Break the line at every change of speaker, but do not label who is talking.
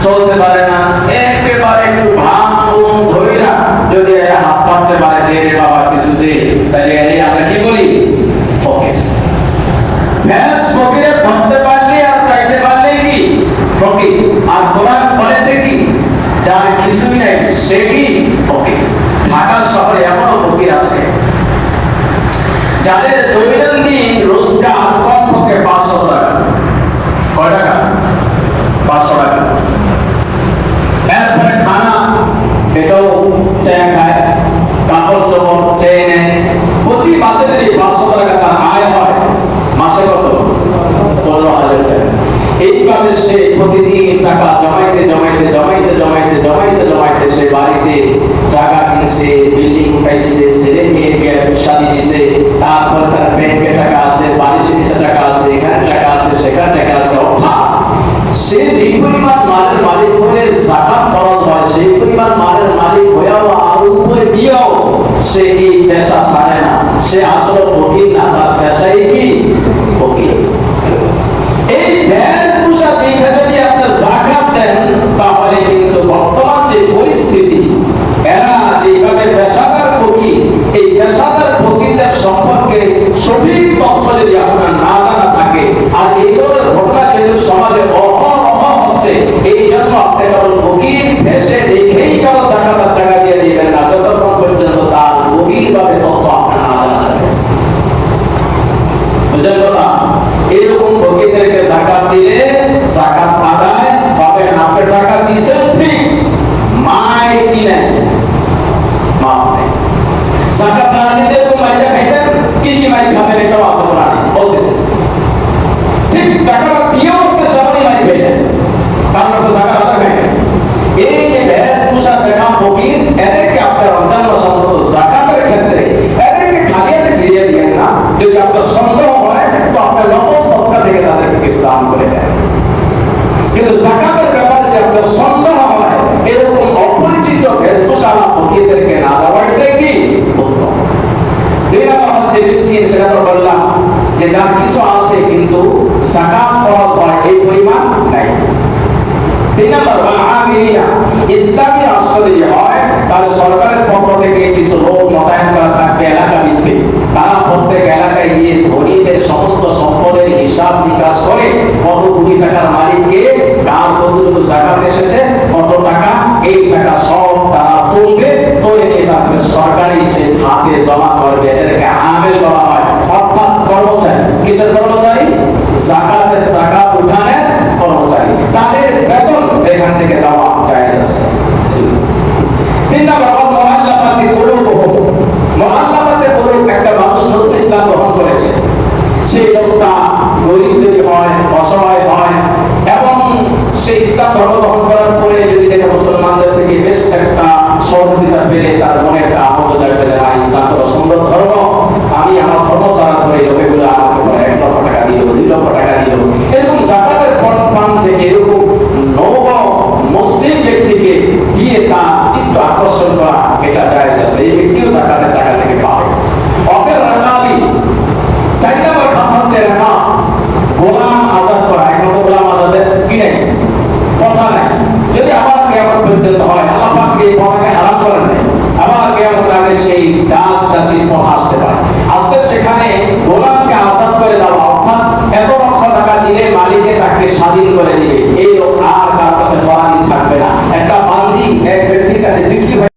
চলতে পারে না, একেবারে একটু ভাঙন ধইরা যদি হাত পাততে পারে রে বাবা কিছুতে, তাহলে এরে আমরা কি বলি? ফকির। ভ্যাস ফকিরে ধরতে পারলে আর চাইতে পারলে কি ফকির। আর কোরআন বলেছে কি, যার কিছুই নাই সে কি ফকির। ঢাকা শহরে এমনও ফকির আছে যাদের দৈনন্দিন রোজগার কমপক্ষে 500 টাকা। কয় টাকা? 500 টাকা। এরপরে খানা এটাও চেয়ে খায়, কাপড় চোপড় চেয়ে নেয়। প্রতি মাসে যদি 500 টাকা তার আয় হয়, মাসে কত? 15,000 টাকা। এইভাবে সে প্রতিদিন টাকা জমাইতে জমাইতে জমাইতে জমাইতে জমাইতে জমাইতে সে বাড়িতে জায়গা কিনছে, বিল্ডিং উঠাইছে, ছেলে মেয়ে বিয়ে শাদী দিছে, তারপরে তার ব্যাংকে টাকা আছে, বাড়িতে নিচে টাকা আছে, এখানে টাকা আছে, সেখানে টাকা আছে। অর্থাৎ সে যে পরিমাণ মালের মালিক হলে যাকাত ফরজ হয়, সেই পরিমাণ মালের মালিক হয়েও আর উপরে দিয়েও সে এই পেশা ছাড়ে না। সে আসলে ফকির না, তার পেশাই কি ফকির। এই বেশভূষা দেখে যদি আপনি যাকাত দেন, তাহলে কিন্তু বর্তমান যে পরিস্থিতি, এরা যেভাবে পেশাদার ফকির, এই পেশাদার ফকিরদের সম্পর্কে সঠিক তথ্য যদি আপনার না জানা থাকে, আর এই ধরনের ঘটনা কিন্তু সমাজে অহরহ হচ্ছে, এই জন্য আপনি কেবল ফকির ভেসে দেখেই কেবল যাকাতের টাকা দিয়ে দিবেন না, যতক্ষণ পর্যন্ত তার গভীরভাবে তথ্য আপনার না জানা যাবে। বুঝলেন কথা? এরকম ফকিরদেরকে যাকাত দিলে যাকাত আদায় হবে না। আপনি টাকা দিয়েছেন ঠিক, মাই কিনে মাপ নেই। যাকাত না দিলে তো মাইটা খাইতেন, কি কি মাই খাবেন এটাও আছে কোরআনে বলতেছে। ঠিক টাকা দিয়েও আপনি সামনে মাই খাইতেন, কারণ আপনি যাকাত আদায় খাইতেন। এই যে বেশভূষা দেখা ফকির, এদেরকে আপনার অন্যান্য সম্পদ যাকাতের ক্ষেত্রে এদেরকে খালি হাতে ফিরিয়ে দিবেন না। যদি আপনার সন্দেহ হয় তো আপনার নফল সদকা থেকে তাদেরকে কিছু দান করে দেন। কিন্তু যাকাতের ব্যাপারে যদি আপনার সন্দেহ হয়, এরকম অপরিচিত বেশভূষা ফকিরদেরকে না দেওয়াটাই কি উত্তম। 2 নম্বর হচ্ছে মিসকিন। সেটা তো বললাম যে যার কিছু আছে কিন্তু যাকাত ফরজ হয় এই পরিমাণ নাই। 3 নম্বর আমিনা। ইসলামী রাষ্ট্র যদি হয়, তাহলে সরকারের পক্ষ থেকে কিছু লোক মোতায়েন করা থাকবে এলাকা ভিত্তিক। তারা প্রত্যেক এলাকায় গিয়ে ধনীদের সমস্ত সম্পদের হিসাব নিকাশ করে কত কোটি টাকার মালিককে কার কতটুকু যাকাত এসেছে, কত টাকা, এই টাকা সব তারা তুলবে, তুলে নিয়ে তারপরে সরকারি সেই খাতে জমা করবে। এদেরকে আমেল বলা হয়, অর্থাৎ কর্মচারী। কিসের কর্মচারী? যাকাতের টাকা উঠানের কর্মচারী। তাদের বেতন এখান থেকে দেওয়া জায়েজ আছে। 3 নম্বর মুআল্লাফাতি কুলুবুহুম। মুআল্লাফাতি কুলুব, একটা মানুষ নতুন ইসলাম গ্রহণ করেছে, সেই লোকটা গরীব যদি হয়, অসহায় হয়, এবং সে ইসলাম ধর্ম গ্রহণ করার পরে যদি দেখে মুসলমানদের থেকে বেশ একটা সহযোগিতা পেলে, তার মনে একটা আনন্দ জাগবে যে না, ইসলাম তো সুন্দর ধর্ম, আমি আমার ধর্ম ছাড়া করে লোকেগুলো আমাকে বলে 1 লক্ষ টাকা দিল, 2 লক্ষ টাকা দিল। এরকম যাকাতের ফান্ড থেকে এরকম নব মুসলিম ব্যক্তিকে দিয়ে তার চিত্ত আকর্ষণ করা, এটা জায়েজ আছে। এই ব্যক্তিও যাকাতের টাকা থেকে পাবে। অপের রাকাবি। 4 নম্বর খাত হচ্ছে রাকা, গোলাম আজাদ করা। এখন তো গোলাম আজাদের কি নেই, কথা নাই। যদি আবার কিয়ামত পর্যন্ত হয়, আল্লাহ পাক এই কথাকে হারাম করেন নাই, আবার কিয়ামত আগে সেই দাস দাসীর কথা আসতে পারে। আজকে সেখানে গোলামকে আজাদ করে দেওয়া, অর্থাৎ এত লক্ষ টাকা দিলে মালিকে তাকে স্বাধীন করে দিবে, এই লোক আর কার কাছে পরাধীন থাকবে না। একটা বান্দি এক ব্যক্তির কাছে বিক্রি